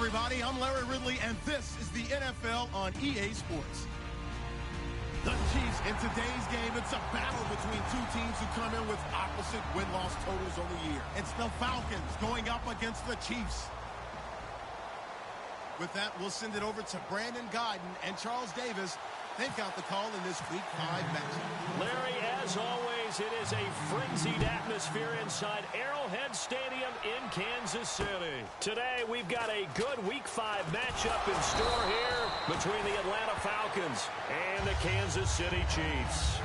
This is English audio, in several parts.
everybody. I'm Larry Ridley, and this is the NFL on EA Sports. The Chiefs, in today's game, it's a battle between two teams who come in with opposite win-loss totals on the year. It's the Falcons going up against the Chiefs. With that, we'll send it over to Brandon Guyton and Charles Davis. They've got the call in this Week 5 matchup. Larry, as always, it is a frenzied atmosphere inside Arrowhead Stadium in Kansas City. Today, we've got a good Week 5 matchup in store here between the Atlanta Falcons and the Kansas City Chiefs.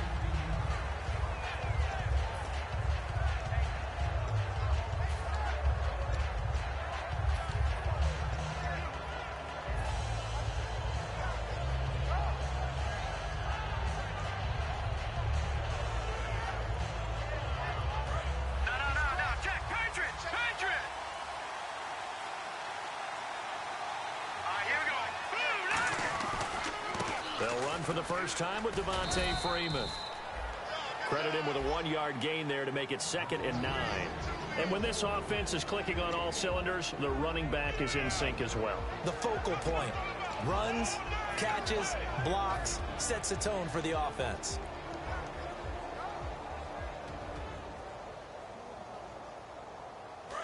For the first time with Devontae Freeman. Credit him with a 1-yard gain there to make it 2nd and 9. And when this offense is clicking on all cylinders, the running back is in sync as well. The focal point. Runs, catches, blocks, sets the tone for the offense.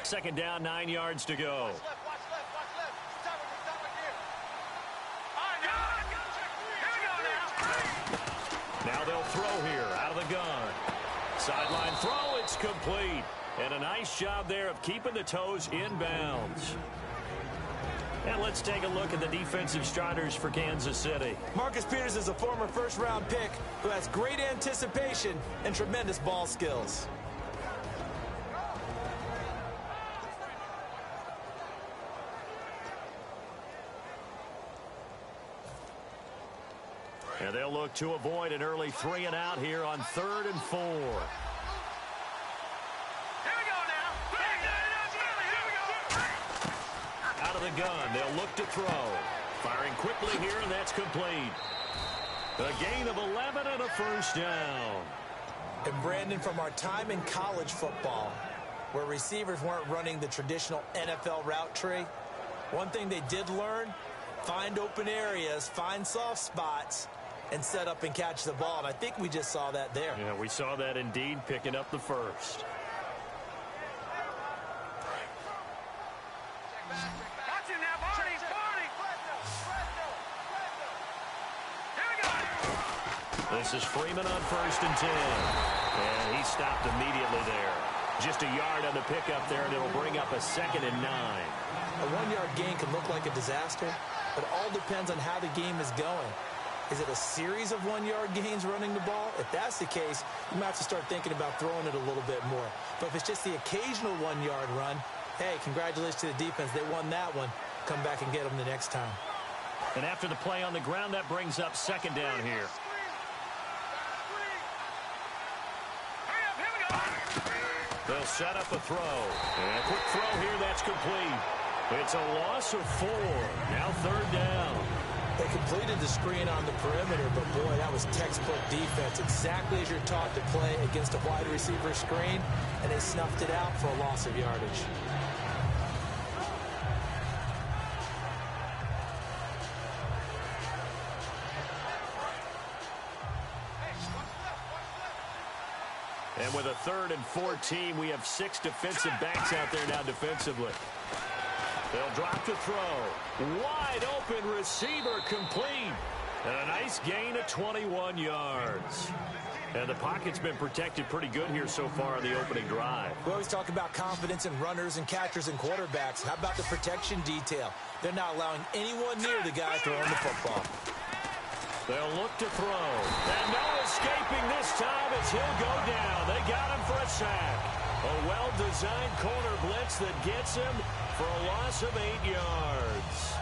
Second down, 9 yards to go. Now they'll throw here out of the gun. Sideline throw, it's complete. And a nice job there of keeping the toes in bounds. And let's take a look at the defensive starters for Kansas City. Marcus Peters is a former first-round pick who has great anticipation and tremendous ball skills. And they'll look to avoid an early 3 and out here on 3rd and 4. Here we go now. Out of the gun, they'll look to throw. Firing quickly here, and that's complete. A gain of 11 and a first down. And Brandon, from our time in college football, where receivers weren't running the traditional NFL route tree, one thing they did learn, find open areas, find soft spots, and set up and catch the ball. And I think we just saw that there. Yeah, we saw that indeed, picking up the first. This is Freeman on 1st and 10. And he stopped immediately there. Just a yard on the pickup there, and it'll bring up a 2nd and 9. A 1-yard gain can look like a disaster, but it all depends on how the game is going. Is it a series of 1-yard gains running the ball? If that's the case, you might have to start thinking about throwing it a little bit more. But if it's just the occasional 1-yard run, hey, congratulations to the defense. They won that one. Come back and get them the next time. And after the play on the ground, that brings up 2nd down here. They'll set up a throw. And a quick throw here, that's complete. It's a loss of 4. Now 3rd down. They completed the screen on the perimeter, but boy, that was textbook defense. Exactly as you're taught to play against a wide receiver screen, and they snuffed it out for a loss of yardage. And with a 3rd and 14, we have 6 defensive backs out there now defensively. They'll drop the throw. Wide open receiver complete. And a nice gain of 21 yards. And the pocket's been protected pretty good here so far on the opening drive. We always talk about confidence in runners and catchers and quarterbacks. How about the protection detail? They're not allowing anyone near the guy throwing the football. They'll look to throw. And no escaping this time as he'll go down. They got him for a sack. A well-designed corner blitz that gets him for a loss of 8 yards.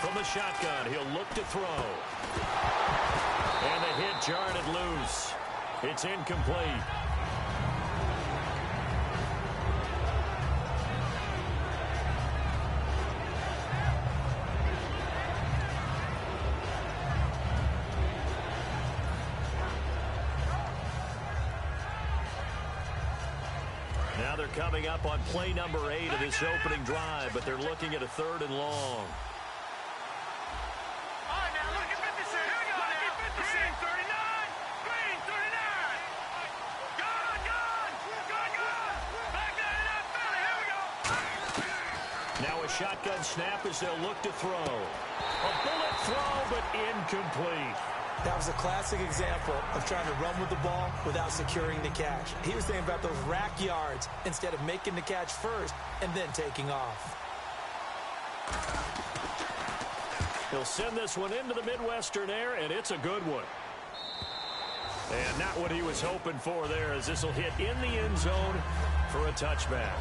From the shotgun, he'll look to throw. And the hit jarred it loose. It's incomplete. they're coming up on play number 8 of this opening drive, but they're looking at a 3rd and long. Now a shotgun snap as they'll look to throw. A bullet throw, but incomplete. That was a classic example of trying to run with the ball without securing the catch. He was thinking about those rack yards instead of making the catch first and then taking off. He'll send this one into the Midwestern air, and it's a good one. And not what he was hoping for there, as this will hit in the end zone for a touchback.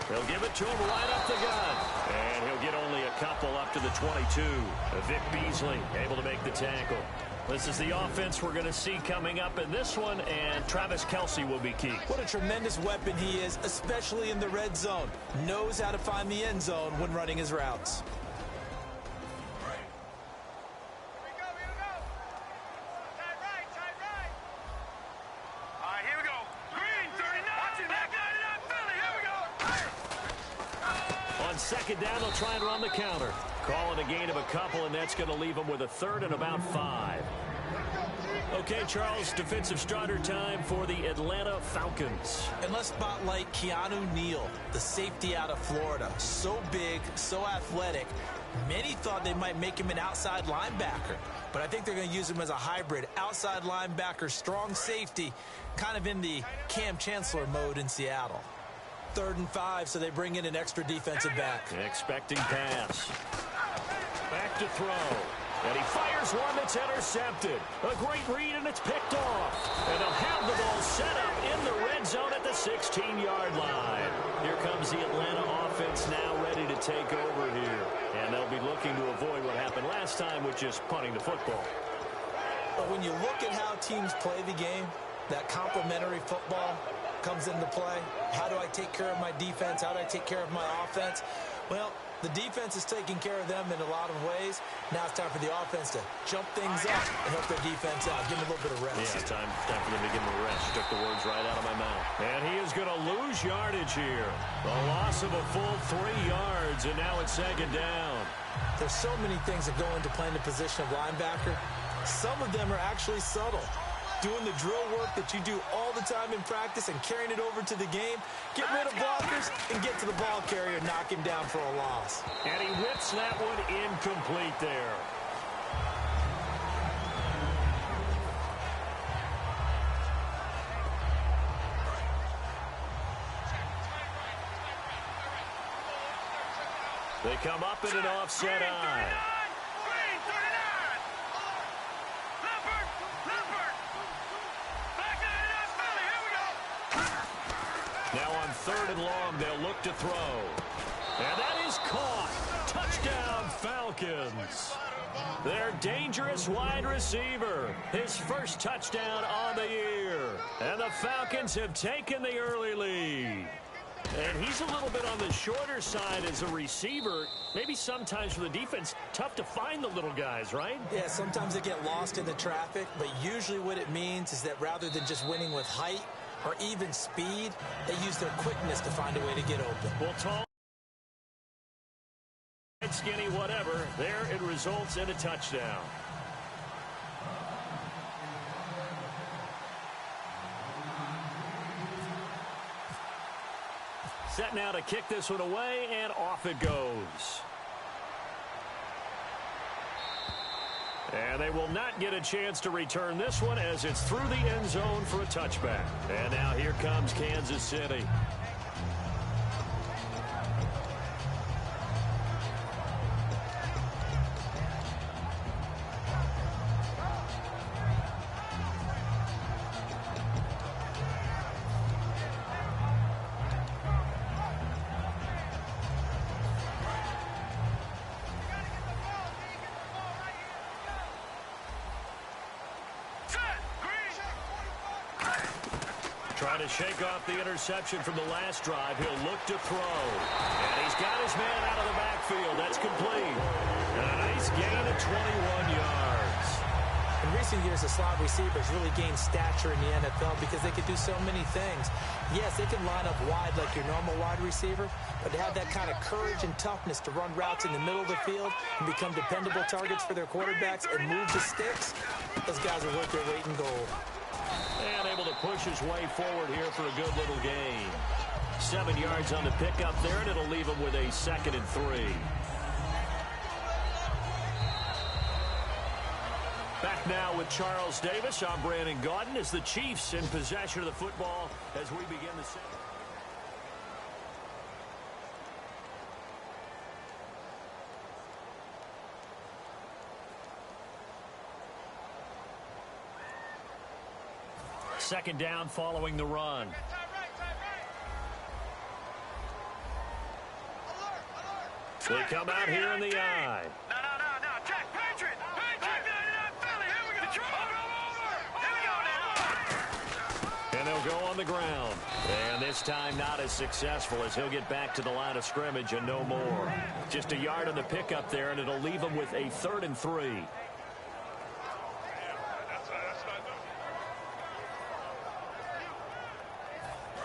They'll give it to him right up the gut. And he'll get only a couple up to the 22. Vic Beasley able to make the tackle. This is the offense we're going to see coming up in this one, and Travis Kelce will be key. What a tremendous weapon he is, especially in the red zone. Knows how to find the end zone when running his routes. Second down, they'll try and run the counter. Calling a gain of a couple, and that's going to leave them with a 3rd and about 5. Okay, Charles, defensive starter time for the Atlanta Falcons. And let's spotlight Keanu Neal, the safety out of Florida. So big, so athletic. Many thought they might make him an outside linebacker, but I think they're going to use him as a hybrid. Outside linebacker, strong safety, kind of in the Cam Chancellor mode in Seattle. 3rd and 5, so they bring in an extra defensive back. Expecting pass. Back to throw. And he fires one that's intercepted. A great read, and it's picked off. And they'll have the ball set up in the red zone at the 16-yard line. Here comes the Atlanta offense now ready to take over here. And they'll be looking to avoid what happened last time, which is punting the football. But when you look at how teams play the game, that complementary football comes into play. How do I take care of my defense? How do I take care of my offense? Well, the defense is taking care of them in a lot of ways. Now it's time for the offense to jump things up and help their defense out. Give them a little bit of rest. Yeah, time for them to give them a rest. Took the words right out of my mouth. And he is going to lose yardage here. A loss of a full 3 yards, and now it's 2nd down. There's so many things that go into playing the position of linebacker. Some of them are actually subtle. Doing the drill work that you do all the time in practice and carrying it over to the game. Get rid of blockers and get to the ball carrier, knock him down for a loss. And he whips that one incomplete there. They come up in an offset eye. Now on 3rd and long, they'll look to throw. And that is caught. Touchdown, Falcons. Their dangerous wide receiver. His first touchdown on the year. And the Falcons have taken the early lead. And he's a little bit on the shorter side as a receiver. Maybe sometimes for the defense, tough to find the little guys, right? Yeah, sometimes they get lost in the traffic, but usually what it means is that rather than just winning with height or even speed, they use their quickness to find a way to get open. Well, tall, skinny, whatever, there it results in a touchdown. Set now to kick this one away, and off it goes. And they will not get a chance to return this one as it's through the end zone for a touchback. And now here comes Kansas City. Trying to shake off the interception from the last drive. He'll look to throw. And he's got his man out of the backfield. That's complete. And a nice gain of 21 yards. In recent years, the slot receivers really gained stature in the NFL because they could do so many things. Yes, they can line up wide like your normal wide receiver, but to have that kind of courage and toughness to run routes in the middle of the field and become dependable targets for their quarterbacks and move the sticks, those guys are worth their weight in gold. And able to push his way forward here for a good little gain. 7 yards on the pickup there, and it'll leave him with a 2nd and 3. Back now with Charles Davis. I'm Brandon Gaudin as the Chiefs in possession of the football as we begin the second. Second down following the run. They come out here in the eye. And they'll go on the ground. And this time not as successful as he'll get back to the line of scrimmage and no more. Just a yard on the pickup there, and it'll leave him with a 3rd and 3.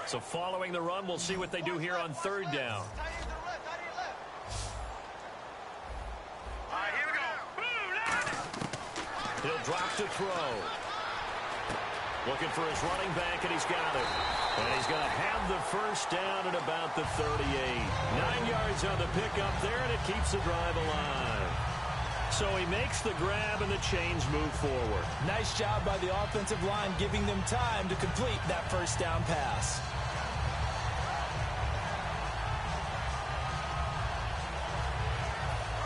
So following the run, we'll see what they do here on 3rd down. He'll drop to throw. Looking for his running back, and he's got it. And he's going to have the first down at about the 38. 9 yards on the pickup there, and it keeps the drive alive. So he makes the grab, and the chains move forward. Nice job by the offensive line, giving them time to complete that first down pass.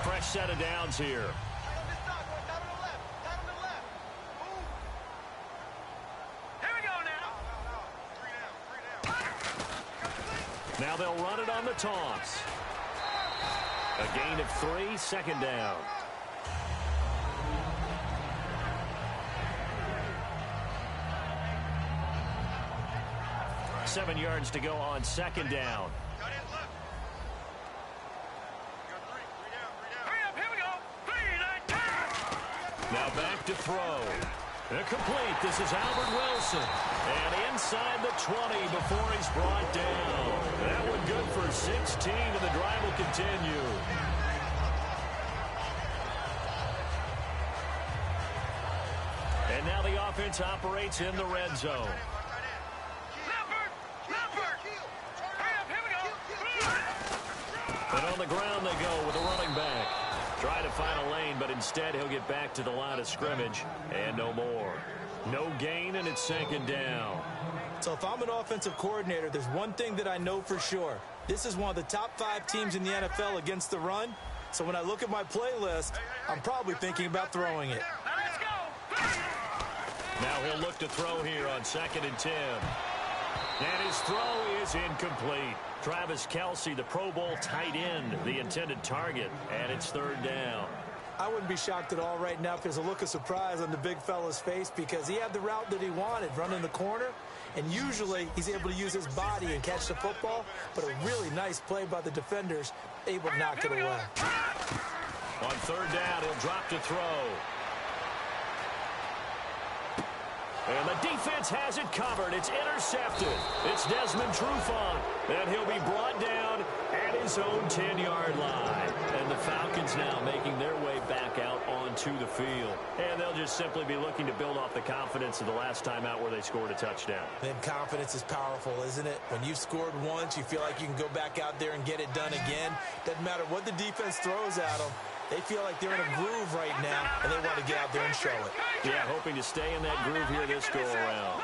Fresh set of downs here. Now they'll run it on the toss. A gain of 3, 2nd down. Seven yards to go on 2nd down. Now back to throw. Complete. This is Albert Wilson. And inside the 20 before he's brought down. That one good for 16, and the drive will continue. And now the offense operates in the red zone. And on the ground they go with a running back. Try to find a lane, but instead he'll get back to the line of scrimmage and no more. No gain, and it's 2nd down. So if I'm an offensive coordinator, there's one thing that I know for sure. This is one of the top 5 teams in the NFL against the run. So when I look at my playlist, I'm probably thinking about throwing it. Now he'll look to throw here on 2nd and 10. And his throw is incomplete. Travis Kelce, the Pro Bowl tight end, the intended target, and it's 3rd down. I wouldn't be shocked at all right now if there's a look of surprise on the big fella's face because he had the route that he wanted, running the corner, and usually he's able to use his body and catch the football, but a really nice play by the defenders, able to knock it away. On 3rd down, he'll drop to throw. And the defense has it covered. It's intercepted. It's Desmond Trufant. And he'll be brought down at his own 10-yard line. And the Falcons now making their way back out onto the field. And they'll just simply be looking to build off the confidence of the last time out where they scored a touchdown. Then confidence is powerful, isn't it? When you've scored once, you feel like you can go back out there and get it done again. Doesn't matter what the defense throws at them. They feel like they're in a groove right now, and they want to get out there and show it. Yeah, hoping to stay in that groove here this go-around.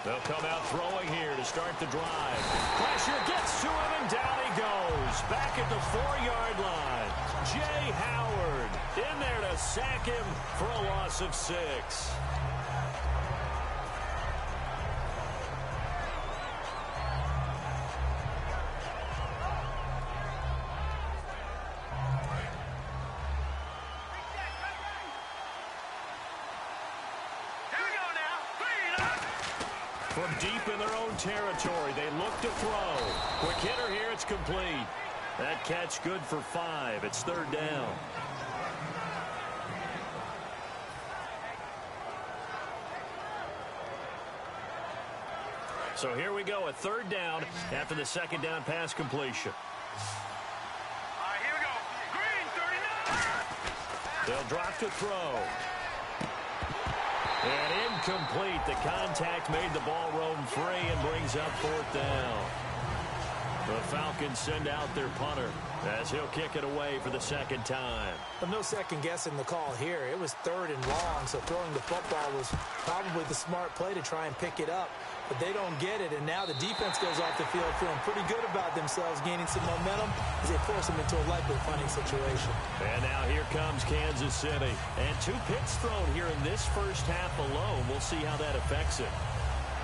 They'll come out throwing here to start the drive. Pressure gets to him, and down he goes. Back at the 4-yard line. Jay Howard in there to sack him for a loss of 6. From deep in their own territory, they look to throw. Quick hitter here, it's complete. That catch good for 5. It's third down. So here we go, a third down after the second down pass completion. Here we go. Green, 39. They'll drop to throw. And incomplete. The contact made the ball roam free and brings up fourth down. The Falcons send out their punter as he'll kick it away for the second time. Well, no second guessing the call here. It was third and long, so throwing the football was probably the smart play to try and pick it up. But they don't get it, and now the defense goes off the field feeling pretty good about themselves, gaining some momentum as they force them into a likely punting situation. And now here comes Kansas City. And 2 picks thrown here in this first half alone. We'll see how that affects it.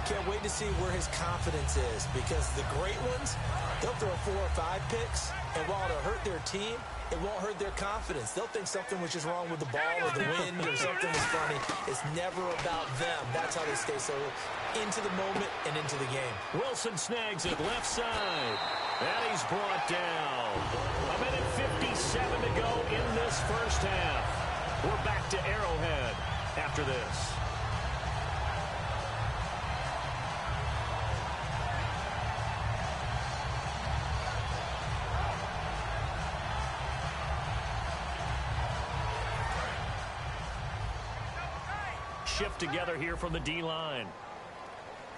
Can't wait to see where his confidence is, because the great ones, they'll throw 4 or 5 picks, and while it'll hurt their team, it won't hurt their confidence. They'll think something was just wrong with the ball or the wind or something was funny. It's never about them. That's how they stay so into the moment and into the game. Wilson snags it left side. And he's brought down. 1:57 to go in this first half. We're back to Arrowhead after this. Shift together here from the D-line.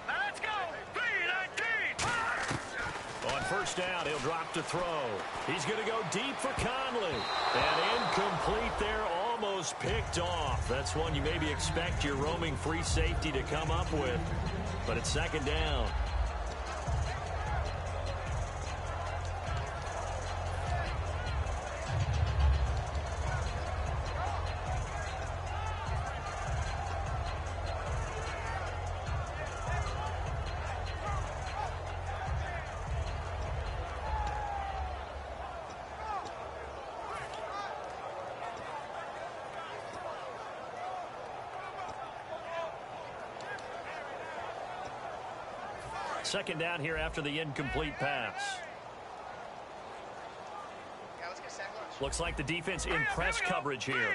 Let's go. 3-19. On first down, he'll drop to throw. He's going to go deep for Conley. And incomplete there, almost picked off. That's one you maybe expect your roaming free safety to come up with. But it's second down. Second down here after the incomplete pass. Looks like the defense in press coverage here.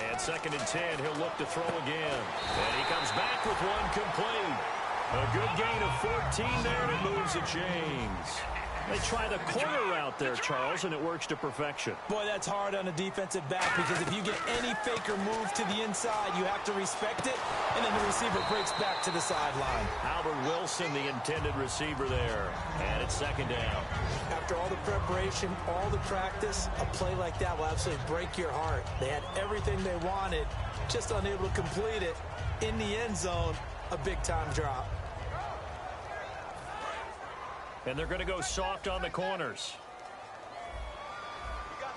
And second and 10, he'll look to throw again. And he comes back with one complete. A good gain of 14 there, and it moves the chains. They try the corner route there, Charles, and it works to perfection. Boy, that's hard on a defensive back, because if you get any fake or move to the inside, you have to respect it, and then the receiver breaks back to the sideline. Albert Wilson, the intended receiver there, and it's second down. After all the preparation, all the practice, a play like that will absolutely break your heart. They had everything they wanted, just unable to complete it. In the end zone, a big-time drop. And they're going to go soft on the corners. We got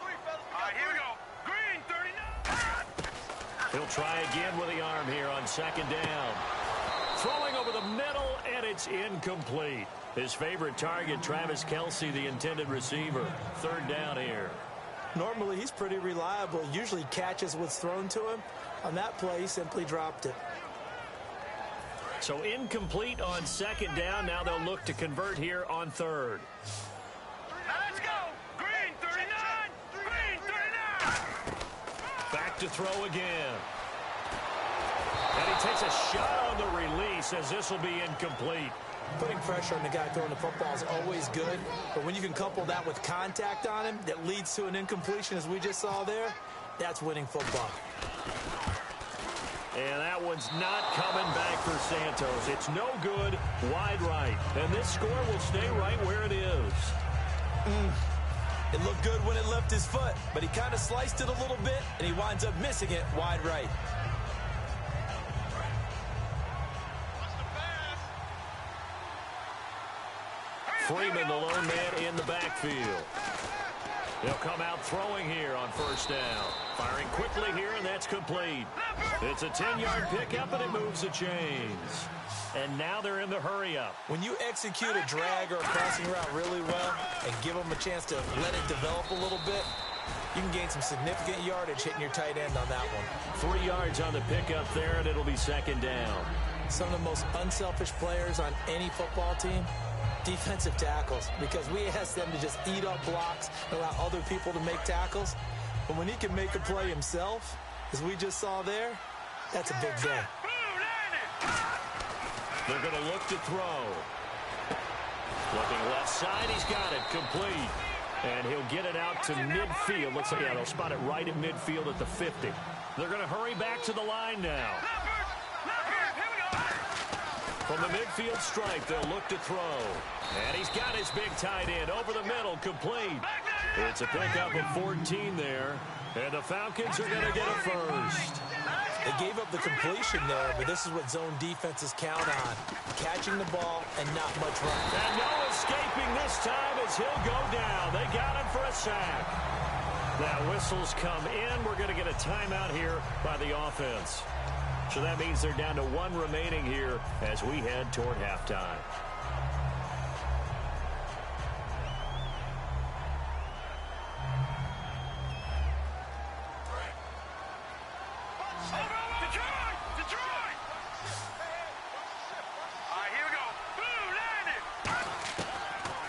three, fellas. All right, here we go. Green, 39. He'll try again with the arm here on second down. Throwing over the middle, and it's incomplete. His favorite target, Travis Kelce, the intended receiver. Third down here. Normally, he's pretty reliable. Usually catches what's thrown to him. On that play, he simply dropped it. So incomplete on second down. Now they'll look to convert here on third. Let's go. Green, 39. Green, 39. Back to throw again. And he takes a shot on the release, as this will be incomplete. Putting pressure on the guy throwing the football is always good, but when you can couple that with contact on him that leads to an incompletion, as we just saw there, that's winning football. And that one's not coming back for Santos. It's no good, wide right. And this score will stay right where it is. It looked good when it left his foot, but he kind of sliced it a little bit, and he winds up missing it wide right. Freeman, the lone man in the backfield. He'll come out throwing here on first down. Firing quickly here, and that's complete. It's a 10-yard pickup, and it moves the chains. And now they're in the hurry-up. When you execute a drag or a crossing route really well and give them a chance to let it develop a little bit, You can gain some significant yardage hitting your tight end on that one. 3 yards on the pickup there, and it'll be second down. Some of the most unselfish players on any football team, defensive tackles, because we ask them to just eat up blocks and allow other people to make tackles. But when he can make a play himself, as we just saw there, that's a big day. They're going to look to throw. Looking left side, he's got it, complete. And he'll get it out to midfield. Let's say, yeah, they'll spot it right at midfield at the 50. They're going to hurry back to the line now. From the midfield stripe, they'll look to throw. And he's got his big tight end over the middle, complete. It's a pickup of 14 there. And the Falcons are going to get a first. They gave up the completion there, but this is what zone defenses count on. Catching the ball and not much running. And no escaping this time as he'll go down. They got him for a sack. Now whistles come in. We're going to get a timeout here by the offense. So that means they're down to 1 remaining here as we head toward halftime.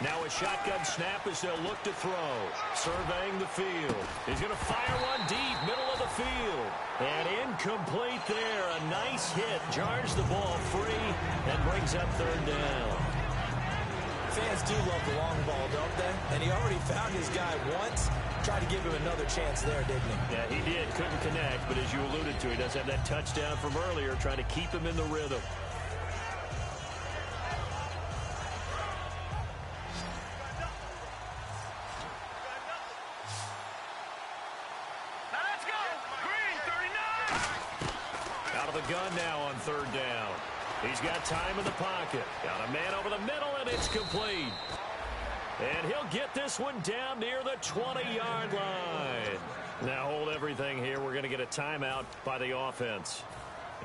Now a shotgun snap as they'll look to throw. Surveying the field. He's going to fire one deep, middle of the field. And incomplete there. A nice hit. Jars the ball free and brings up third down. Fans do love the long ball, don't they? And he already found his guy once. Tried to give him another chance there, didn't he? Yeah, he did. Couldn't connect. But as you alluded to, he does have that touchdown from earlier, trying to keep him in the rhythm. Gun now on third down. He's got time in the pocket. Got a man over the middle, and it's complete. And he'll get this one down near the 20-yard line. Now hold everything here. We're going to get a timeout by the offense.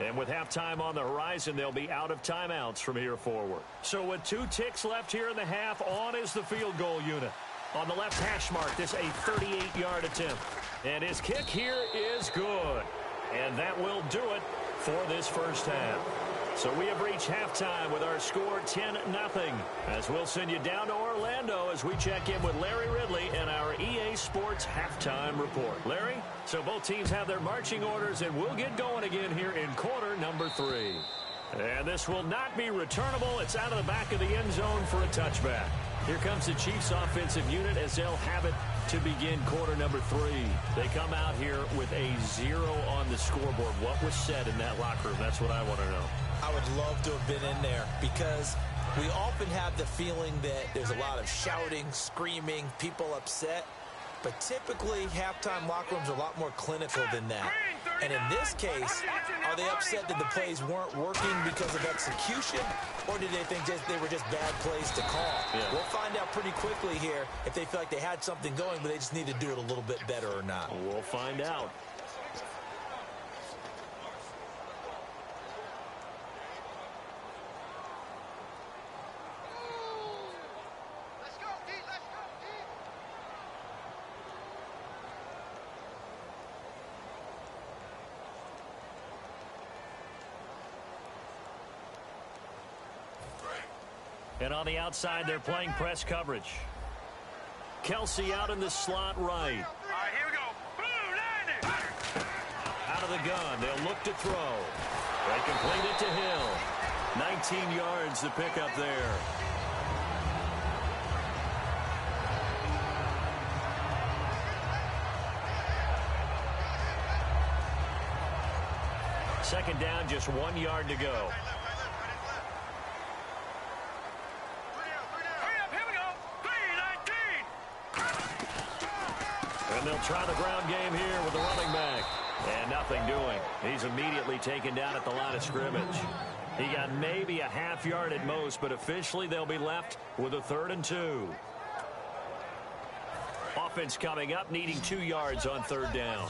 And with halftime on the horizon, they'll be out of timeouts from here forward. So with 2 ticks left here in the half, on is the field goal unit. On the left hash mark, this a 38-yard attempt. And his kick here is good. And that will do it for this first half. So we have reached halftime with our score 10-0. As we'll send you down to Orlando as we check in with Larry Ridley and our EA Sports halftime report. Larry, so both teams have their marching orders, and we'll get going again here in quarter number 3. And this will not be returnable. It's out of the back of the end zone for a touchback. Here comes the Chiefs offensive unit as they'll have it to begin quarter number 3. They come out here with a 0 on the scoreboard. What was said in that locker room? That's what I want to know. I would love to have been in there because we often have the feeling that there's a lot of shouting, screaming, people upset. But typically, halftime locker rooms are a lot more clinical than that. And in this case, are they upset that the plays weren't working because of execution, or did they think they were just bad plays to call? Yeah. We'll find out pretty quickly here if they feel like they had something going, but they just need to do it a little bit better or not. We'll find out. And on the outside, they're playing press coverage. Kelsey out in the slot right. All right, here we go. Boom, landed. Out of the gun, they'll look to throw. They complete it to Hill. 19 yards to pick up there. Second down, just 1 yard to go. And they'll try the ground game here with the running back. And nothing doing. He's immediately taken down at the line of scrimmage. He got maybe a half yard at most, but officially they'll be left with a 3rd and 2. Offense coming up, needing 2 yards on 3rd down.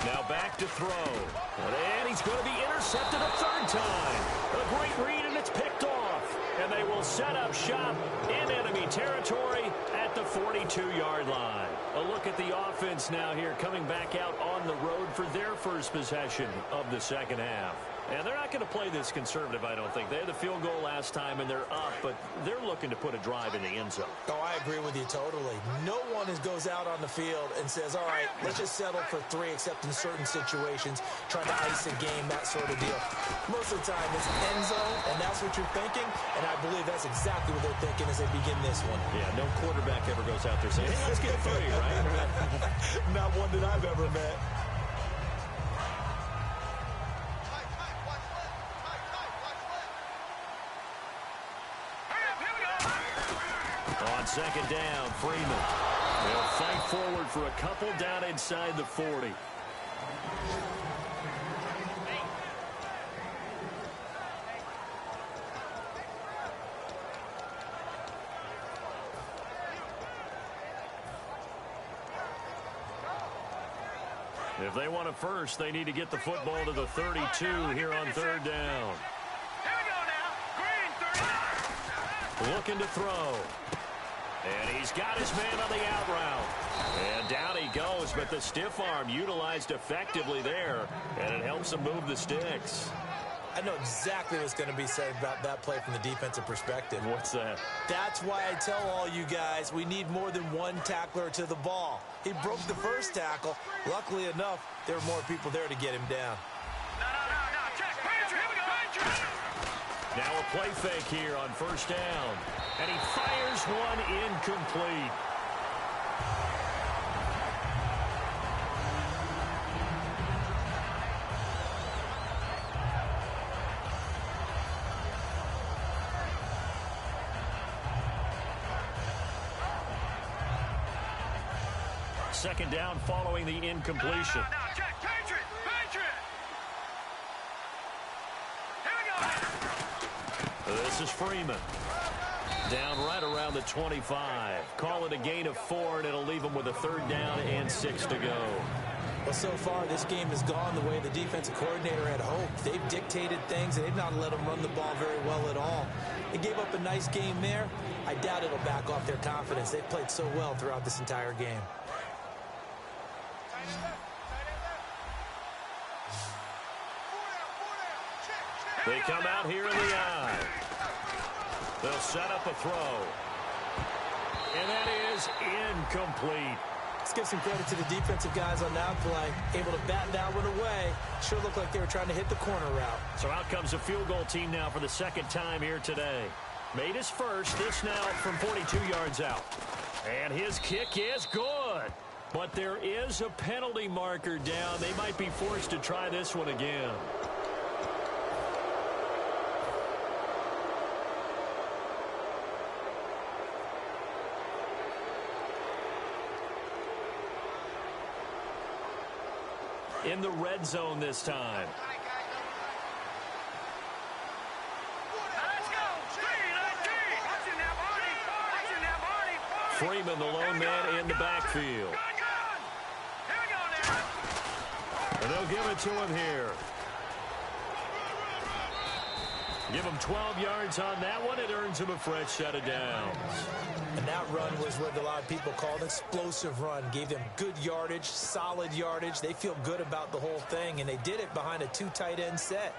Now back to throw. And he's going to be intercepted a 3rd time. A great read, and it's picked off. And they will set up shop in enemy territory at the 42-yard line. A look at the offense now here, coming back out on the road for their first possession of the second half. And they're not going to play this conservative, I don't think. They had the field goal last time, and they're up, but they're looking to put a drive in the end zone. Oh, I agree with you totally. No one goes out on the field and says, all right, let's just settle for 3, except in certain situations, trying to ice a game, that sort of deal. Most of the time, it's end zone, and that's what you're thinking, and I believe that's exactly what they're thinking as they begin this one. Yeah, no quarterback ever goes out there saying, hey, let's get 3, right? Not one that I've ever met. On second down, Freeman. They'll fight forward for a couple down inside the 40. If they want a first, they need to get the football to the 32 here on third down. Here we go now. Green 39. Looking to throw. And he's got his man on the out route. And down he goes, but the stiff arm utilized effectively there, and it helps him move the sticks. I know exactly what's going to be said about that play from the defensive perspective. What's that? That's why I tell all you guys we need more than one tackler to the ball. He broke the first tackle. Luckily enough, there were more people there to get him down. No. Check. Patriot. Here we go. Patriot. Now a play fake here on first down. And he fires one incomplete. Second down following the incompletion. No. Check. Patriot. Here we go. This is Freeman. Down right around the 25. Call it a gain of 4, and it'll leave them with a third down and 6 to go. Well, so far, this game has gone the way the defensive coordinator had hoped. They've dictated things, and they've not let them run the ball very well at all. They gave up a nice game there. I doubt it'll back off their confidence. They've played so well throughout this entire game. They come out here in the eye. They'll set up a throw. And that is incomplete. Let's give some credit to the defensive guys on that play. Able to bat that one away. Sure looked like they were trying to hit the corner route. So out comes the field goal team now for the second time here today. Made his first. This now from 42 yards out. And his kick is good. But there is a penalty marker down. They might be forced to try this one again. In the red zone this time. Let's go. Green 19. Freeman, the lone man in the backfield. Here we go now. And they'll give it to him here. Give him 12 yards on that one. It earns him a fresh set of downs. And that run was what a lot of people call an explosive run. Gave them good yardage, solid yardage. They feel good about the whole thing, and they did it behind a 2 tight end set.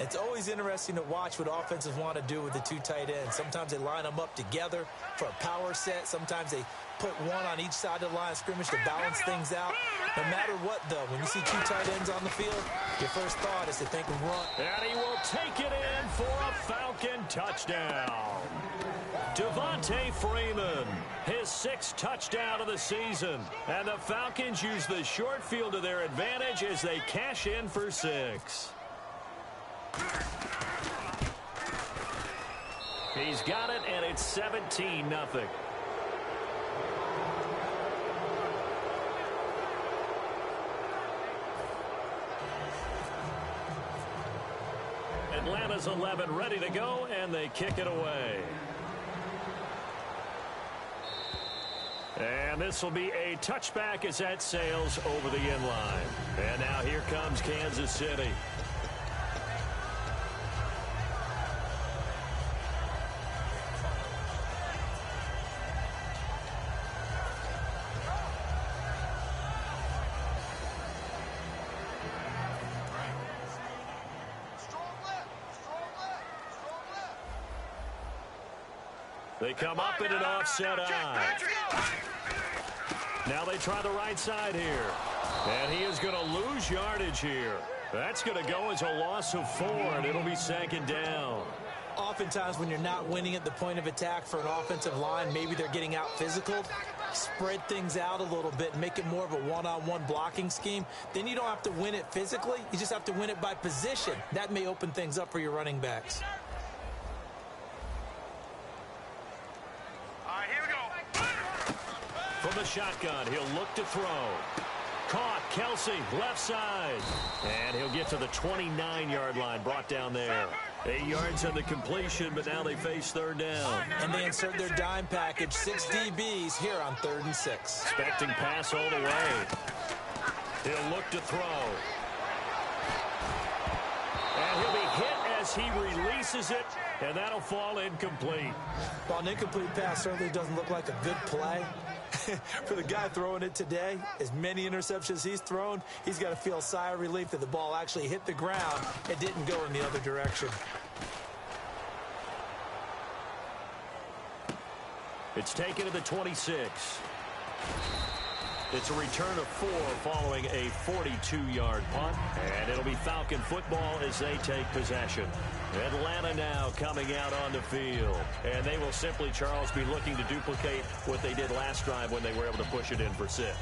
It's always interesting to watch what offenses want to do with the 2 tight ends. Sometimes they line them up together for a power set. Sometimes they put one on each side of the line of scrimmage to balance things out. No matter what, though, when you see 2 tight ends on the field, your first thought is to think of run. And he will take it in for a Falcon touchdown. Devontae Freeman, his 6th touchdown of the season. And the Falcons use the short field to their advantage as they cash in for 6. He's got it, and it's 17-0. Atlanta's 11 ready to go, and they kick it away. And this will be a touchback as that sails over the end line. And now here comes Kansas City. They come up in an offset eye. Now they try the right side here. And he is going to lose yardage here. That's going to go as a loss of 4, and it'll be second down. Oftentimes when you're not winning at the point of attack for an offensive line, maybe they're getting out physical, spread things out a little bit and make it more of a one-on-one blocking scheme. Then you don't have to win it physically. You just have to win it by position. That may open things up for your running backs. All right, here we go. From the shotgun, he'll look to throw. Caught, Kelsey, left side. And he'll get to the 29-yard line, brought down there. 8 yards on the completion, but now they face third down. And they insert their dime package, 6 DBs here on 3rd and 6. Expecting pass all the way. He'll look to throw. And he'll be hit as he releases it, and that'll fall incomplete. Well, an incomplete pass certainly doesn't look like a good play. For the guy throwing it today, as many interceptions he's thrown, he's got to feel a sigh of relief that the ball actually hit the ground and didn't go in the other direction. It's taken to the 26. It's a return of 4 following a 42-yard punt. And it'll be Falcon football as they take possession. Atlanta now coming out on the field. And they will simply, Charles, be looking to duplicate what they did last drive when they were able to push it in for 6.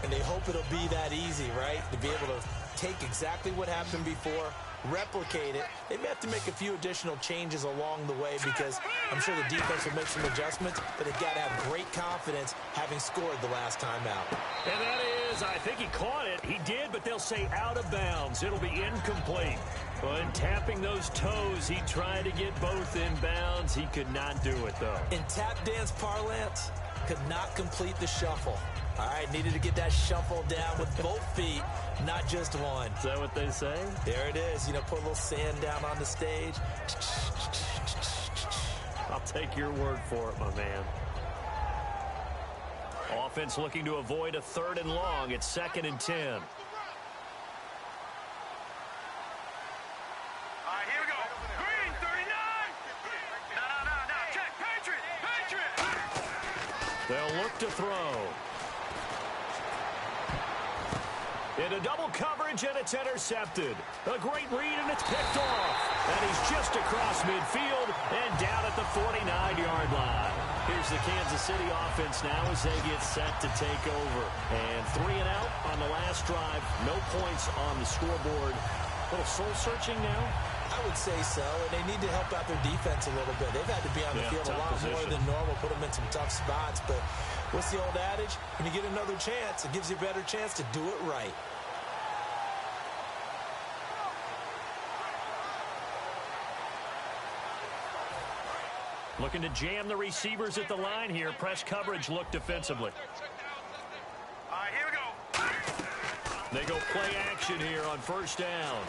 And they hope it'll be that easy, right? To be able to take exactly what happened before, replicate it. They may have to make a few additional changes along the way because I'm sure the defense will make some adjustments, but they've got to have great confidence having scored the last time out. And that is, I think he caught it. He did, but they'll say out of bounds. It'll be incomplete. When tapping those toes, he tried to get both in bounds. He could not do it, though. In tap dance parlance, could not complete the shuffle. All right, needed to get that shuffle down with both feet, not just one. Is that what they say? There it is. You know, put a little sand down on the stage. I'll take your word for it, my man. Offense looking to avoid a 3rd and long. It's 2nd and 10. All right, here we go. Green, 39. No. Check. Patriot. They'll look to throw. Into double coverage, and it's intercepted. A great read, and it's picked off. And he's just across midfield and down at the 49-yard line. Here's the Kansas City offense now as they get set to take over. And 3 and out on the last drive. No points on the scoreboard. A little soul-searching now? I would say so, and they need to help out their defense a little bit. They've had to be on the field a lot more than normal, put them in some tough spots. But what's the old adage? When you get another chance, it gives you a better chance to do it right. Looking to jam the receivers at the line here. Press coverage, look defensively. All right, here we go. They go play action here on 1st down.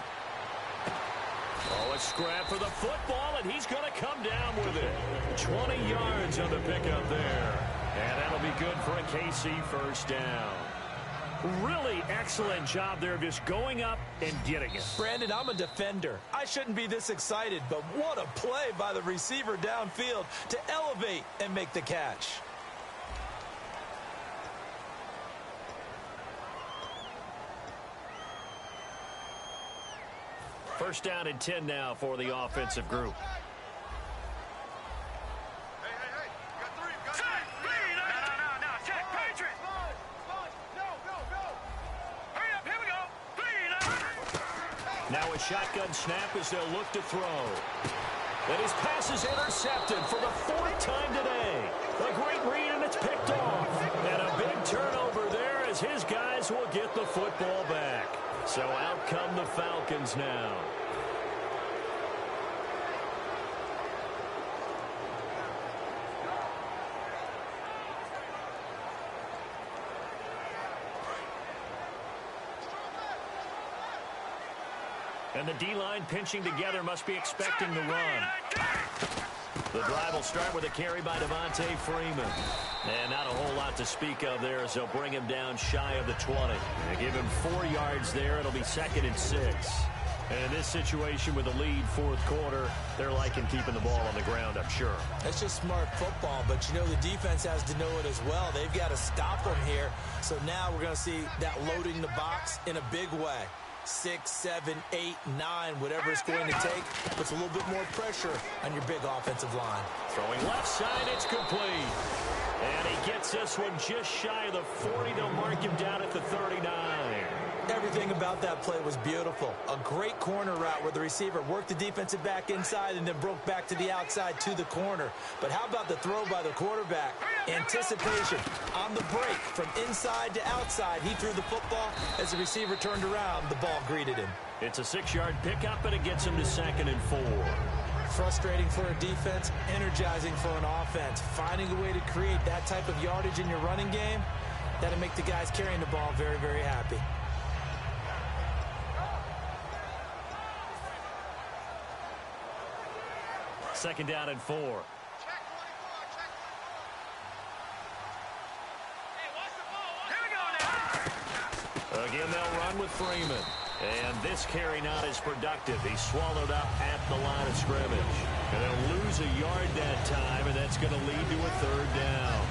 Oh, a scrap for the football, and he's going to come down with it. 20 yards on the pickup there. And that'll be good for a KC 1st down. Really excellent job there of just going up and getting it. Brandon, I'm a defender. I shouldn't be this excited, but what a play by the receiver downfield to elevate and make the catch. First down and 10 now for the offensive group. Hey. Got 3. No. Check. Patriot. Go. Hurry up. Here we go. 3. Now a shotgun snap as they'll look to throw. And his pass is intercepted for the 4th time today. A great read, and it's picked off. And a big turnover there as his guys will get the football back. So out come the Falcons now. And the D-line pinching together, must be expecting the run. The drive will start with a carry by Devontae Freeman. And not a whole lot to speak of there as they'll bring him down shy of the 20. They give him 4 yards there. It'll be 2nd and 6. And in this situation with a lead fourth quarter, they're liking keeping the ball on the ground, I'm sure. That's just smart football, but you know the defense has to know it as well. They've got to stop them here. So now we're going to see that loading the box in a big way. 6, 7, 8, 9, whatever it's going to take, puts a little bit more pressure on your big offensive line. Throwing left side, it's complete. And he gets this one just shy of the 40. They'll mark him down at the 39. Everything about that play was beautiful. A great corner route where the receiver worked the defensive back inside and then broke back to the outside to the corner. But how about the throw by the quarterback? Anticipation on the break from inside to outside. He threw the football. As the receiver turned around, the ball greeted him. It's a 6-yard pickup, and it gets him to 2nd and 4. Frustrating for a defense, energizing for an offense. Finding a way to create that type of yardage in your running game, that'll make the guys carrying the ball very, very happy. Second down and 4. Again, they'll run with Freeman. And this carry not as productive. He's swallowed up at the line of scrimmage. And they'll lose a yard that time, and that's going to lead to a 3rd down.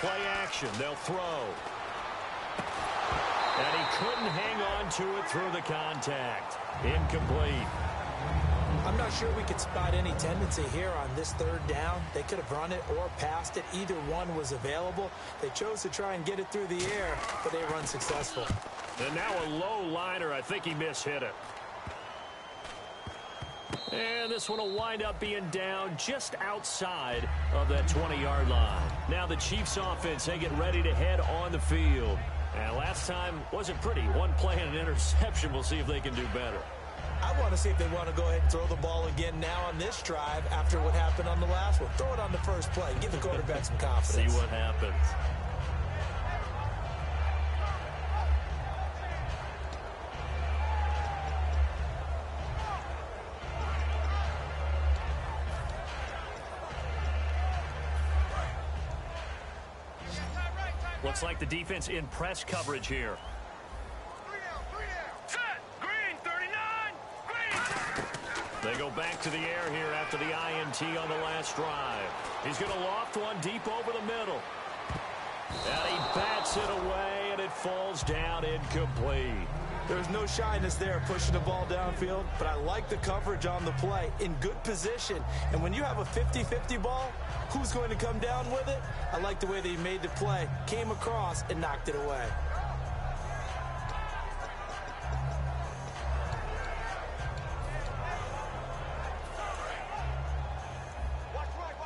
Play action, they'll throw. And he couldn't hang on to it through the contact. Incomplete. I'm not sure we could spot any tendency here on this 3rd down. They could have run it or passed it. Either one was available. They chose to try and get it through the air, but they were unsuccessful. And now a low liner. I think he mishit it. And this one will wind up being down just outside of that 20-yard line. Now the Chiefs offense, they get ready to head on the field. And last time wasn't pretty. One play and an interception. We'll see if they can do better. I want to see if they want to go ahead and throw the ball again now on this drive after what happened on the last one. Throw it on the first play and give the quarterback some confidence. See what happens. Looks like the defense in press coverage here. Set. Green, 39. Green. They go back to the air here after the INT on the last drive. He's going to loft one deep over the middle. And he bats it away, and it falls down incomplete. There's no shyness there pushing the ball downfield, but I like the coverage on the play. In good position. And when you have a 50-50 ball, who's going to come down with it? I like the way that he made the play, came across, and knocked it away. Watch right.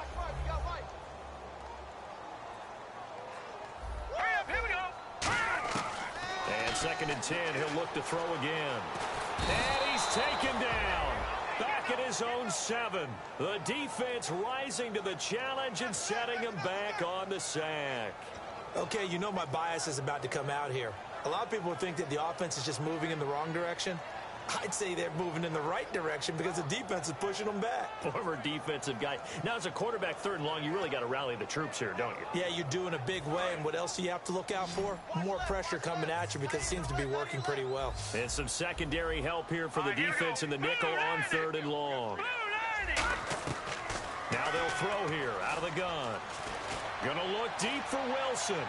We got right. Hurry up, here we go. 2nd and 10, he'll look to throw again. And he's taken down. Back at his own 7. The defense rising to the challenge and setting him back on the sack. Okay, you know my bias is about to come out here. A lot of people would think that the offense is just moving in the wrong direction. I'd say they're moving in the right direction because the defense is pushing them back. Former defensive guy. Now, as a quarterback 3rd and long, you really got to rally the troops here, don't you? Yeah, you do in a big way. And what else do you have to look out for? More pressure coming at you because it seems to be working pretty well. And some secondary help here for the defense in the nickel on 3rd and long. Now they'll throw here out of the gun. Gonna look deep for Wilson.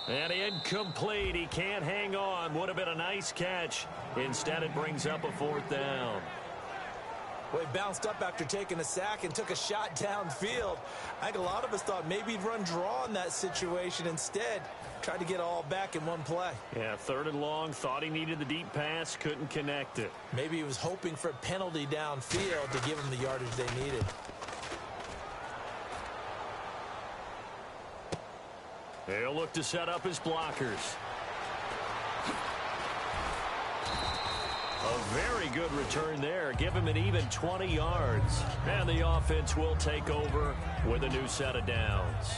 And incomplete. He can't hang on. Would have been a nice catch. Instead, it brings up a 4th down. Well, he bounced up after taking a sack and took a shot downfield. I think a lot of us thought maybe he'd run draw in that situation instead. Tried to get all back in one play. Yeah, 3rd and long. Thought he needed the deep pass. Couldn't connect it. Maybe he was hoping for a penalty downfield to give him the yardage they needed. He'll look to set up his blockers. A very good return there. Give him an even 20 yards. And the offense will take over with a new set of downs.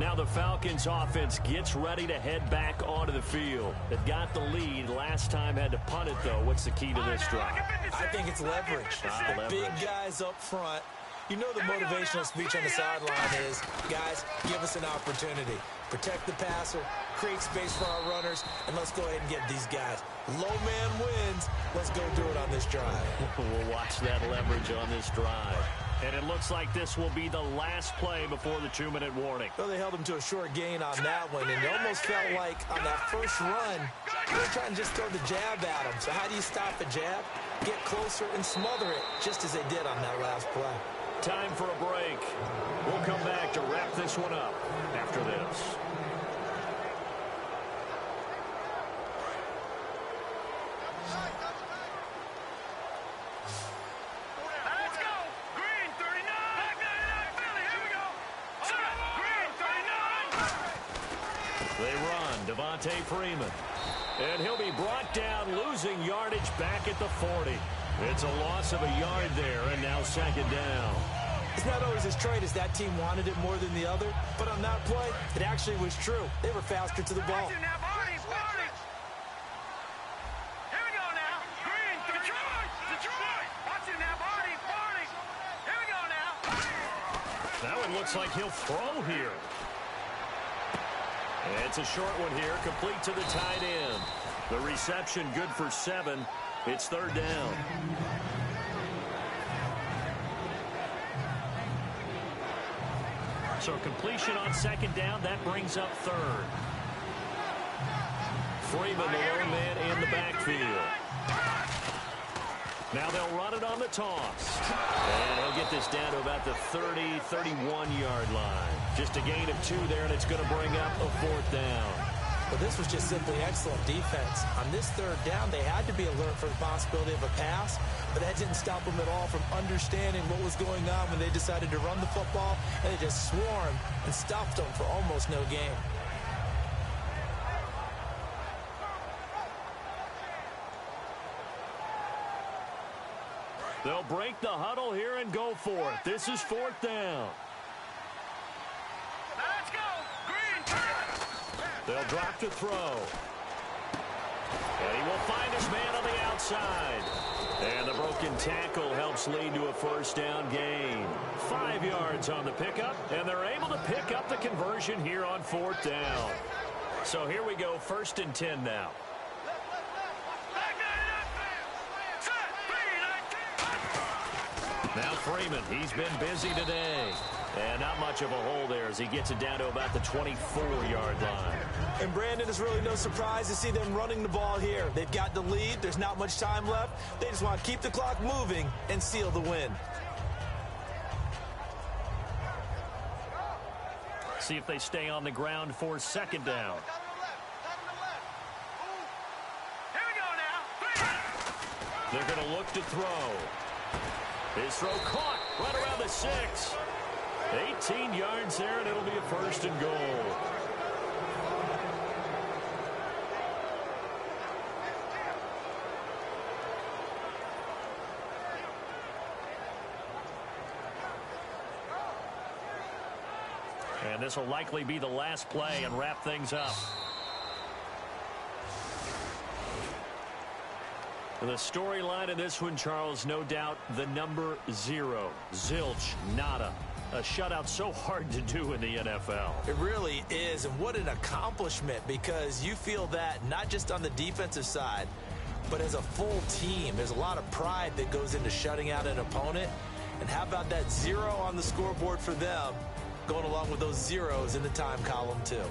Now the Falcons offense gets ready to head back onto the field. They've got the lead. Last time had to punt it, though. What's the key to this drive? I think it's leverage. The big guys up front. You know the motivational speech on the sideline is, guys, give us an opportunity. Protect the passer, create space for our runners, and let's go ahead and get these guys. Low man wins. Let's go do it on this drive. We'll watch that leverage on this drive. And it looks like this will be the last play before the 2-minute warning. Well, they held him to a short gain on that one, and it almost felt like on that first run, they were trying to just throw the jab at him. So how do you stop a jab? Get closer and smother it, just as they did on that last play. Time for a break. We'll come back to wrap this one up after this. Let's go. Green 39. Back 99 Philly. Here we go. Green 39. They run. Devontae Freeman. And he'll be brought down, losing yardage back at the 40. It's a loss of a yard there, and now second down. It's not always as straight as that team wanted it more than the other, but on that play, it actually was true. They were faster to the ball. Watch it now, Barney. Here we go now. Green 39. Detroit. Watch it now, Barney. Here we go now. That one looks like he'll throw here. And it's a short one here, complete to the tight end. The reception good for 7. It's third down. So completion on second down, that brings up third. Freeman, the lone man in the backfield. Now they'll run it on the toss. And he'll get this down to about the 30, 31-yard line. Just a gain of 2 there, and it's going to bring up a fourth down. Well, this was just simply excellent defense. On this third down, they had to be alert for the possibility of a pass, but that didn't stop them at all from understanding what was going on when they decided to run the football, and they just swarmed and stopped them for almost no gain. They'll break the huddle here and go for it. This is fourth down. Let's go. Green. They'll drop to throw. And he will find his man on the outside. And the broken tackle helps lead to a first down gain. 5 yards on the pickup, and they're able to pick up the conversion here on fourth down. So here we go, 1st and 10 now. Now Freeman, he's been busy today. And not much of a hole there as he gets it down to about the 24-yard line. And Brandon, is really no surprise to see them running the ball here. They've got the lead. There's not much time left. They just want to keep the clock moving and seal the win. See if they stay on the ground for second down. Here we go now. They're going to look to throw. His throw caught right around the 6. 18 yards there, and it'll be a first and goal. And this will likely be the last play and wrap things up. The storyline in this one, Charles, no doubt the number 0. Zilch, nada. A shutout so hard to do in the NFL. It really is, and what an accomplishment, because you feel that not just on the defensive side, but as a full team. There's a lot of pride that goes into shutting out an opponent. And how about that 0 on the scoreboard for them, going along with those zeros in the time column too.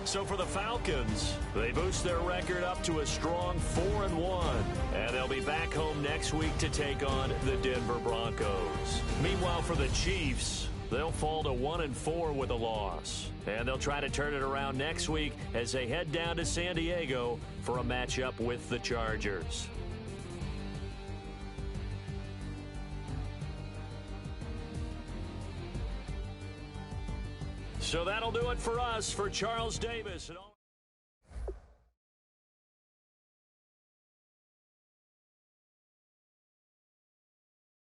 So for the Falcons, they boost their record up to a strong 4-1. And they'll be back home next week to take on the Denver Broncos. Meanwhile, for the Chiefs, they'll fall to 1-4 with a loss. And they'll try to turn it around next week as they head down to San Diego for a matchup with the Chargers. So that'll do it for us. For Charles Davis and all